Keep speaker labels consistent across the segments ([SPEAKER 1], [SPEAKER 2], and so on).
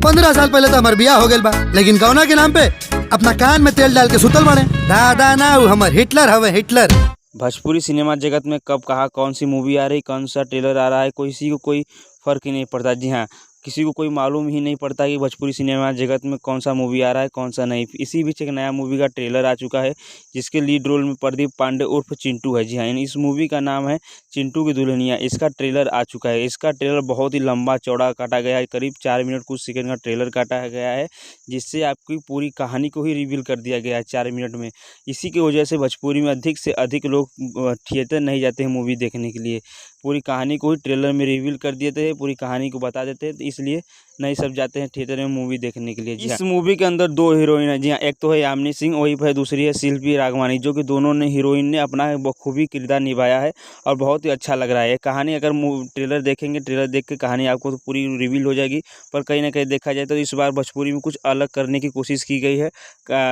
[SPEAKER 1] 15 साल पहले तो हमार बियाह हो गइल बा, लेकिन गौना के नाम पे अपना कान में तेल डाल के सुतल बाड़े। दादा ना उ हमर हिटलर हवे, हिटलर।
[SPEAKER 2] भोजपुरी सिनेमा जगत में कब कहाँ कौन सी मूवी आ रही, कौन सा ट्रेलर आ रहा है, किसी को कोई फ़र्क ही नहीं पड़ता। जी हाँ, किसी को कोई मालूम ही नहीं पड़ता कि भोजपुरी सिनेमा जगत में कौन सा मूवी आ रहा है, कौन सा नहीं। इसी बीच एक नया मूवी का ट्रेलर आ चुका है, जिसके लीड रोल में प्रदीप पांडे उर्फ चिंटू है। जी हाँ, इस मूवी का नाम है चिंटू की दुल्हनिया। इसका ट्रेलर आ चुका है। इसका ट्रेलर बहुत ही लंबा चौड़ा काटा गया है, करीब 4 मिनट कुछ सेकंड का ट्रेलर काटा गया है, जिससे आपकी पूरी कहानी को ही रिवील कर दिया गया है 4 मिनट में। इसी की वजह से भोजपुरी में अधिक से अधिक लोग थिएटर नहीं जाते हैं मूवी देखने के लिए। पूरी कहानी को ही ट्रेलर में रिवील कर देते हैं, पूरी कहानी को बता देते हैं, तो इसलिए नहीं सब जाते हैं थिएटर में मूवी देखने के लिए। जी इस मूवी के अंदर 2 हीरोइन है। जी हाँ, एक तो है यामिनी सिंह, वही है दूसरी है शिल्पी राघवानी, जो कि दोनों ने हीरोइन ने अपना बखूबी किरदार निभाया है और बहुत ही अच्छा लग रहा है। कहानी अगर ट्रेलर देखेंगे, ट्रेलर देख के कहानी आपको तो पूरी रिवील हो जाएगी, पर कहीं ना कहीं देखा जाए तो इस बार भोजपुरी में कुछ अलग करने की कोशिश की गई है।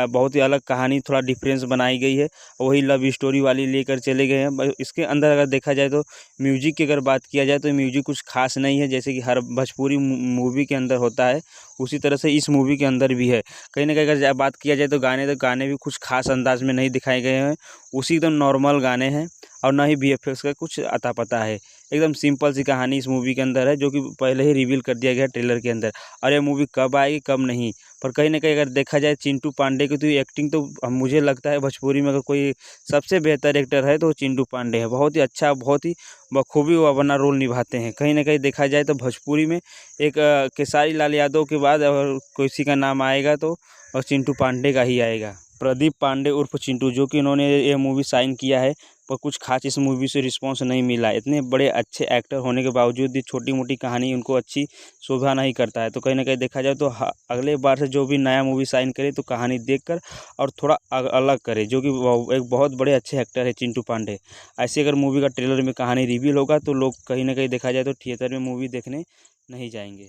[SPEAKER 2] बहुत ही अलग कहानी, थोड़ा डिफरेंस बनाई गई है, वही लव स्टोरी वाली लेकर चले गए हैं। इसके अंदर अगर देखा जाए तो म्यूजिक की अगर बात किया जाए तो म्यूजिक कुछ खास नहीं है, जैसे कि हर भोजपुरी मूवी के अंदर होता है, उसी तरह से इस मूवी के अंदर भी है। कहीं ना कहीं अगर बात किया जाए तो गाने भी कुछ खास अंदाज में नहीं दिखाए गए हैं, उसी एकदम नॉर्मल गाने हैं और ना ही वीएफएक्स का कुछ अता पता है। एकदम सिंपल सी कहानी इस मूवी के अंदर है, जो कि पहले ही रिवील कर दिया गया ट्रेलर के अंदर। और ये मूवी कब आएगी कब नहीं, पर कहीं ना कहीं अगर देखा जाए चिंटू पांडे की तो एक्टिंग तो मुझे लगता है भोजपुरी में अगर कोई सबसे बेहतर एक्टर है तो चिंटू पांडे है। बहुत ही अच्छा, बहुत ही बखूबी वो अपना रोल निभाते हैं। कहीं ना कहीं देखा जाए तो भोजपुरी में एक खेसारी लाल यादव के बाद अगर किसी का नाम आएगा तो चिंटू पांडे का ही आएगा। प्रदीप पांडे उर्फ चिंटू, जो कि इन्होंने ये मूवी साइन किया है, पर कुछ खास इस मूवी से रिस्पांस नहीं मिला। इतने बड़े अच्छे एक्टर होने के बावजूद भी छोटी मोटी कहानी उनको अच्छी शोभा नहीं करता है। तो कहीं ना कहीं देखा जाए तो अगले बार से जो भी नया मूवी साइन करे तो कहानी देखकर और थोड़ा अलग करे, जो कि एक बहुत बड़े अच्छे एक्टर है चिंटू पांडे। ऐसे अगर मूवी का ट्रेलर में कहानी रिवील होगा तो लोग कहीं ना कहीं देखा जाए तो थिएटर में मूवी देखने नहीं जाएंगे।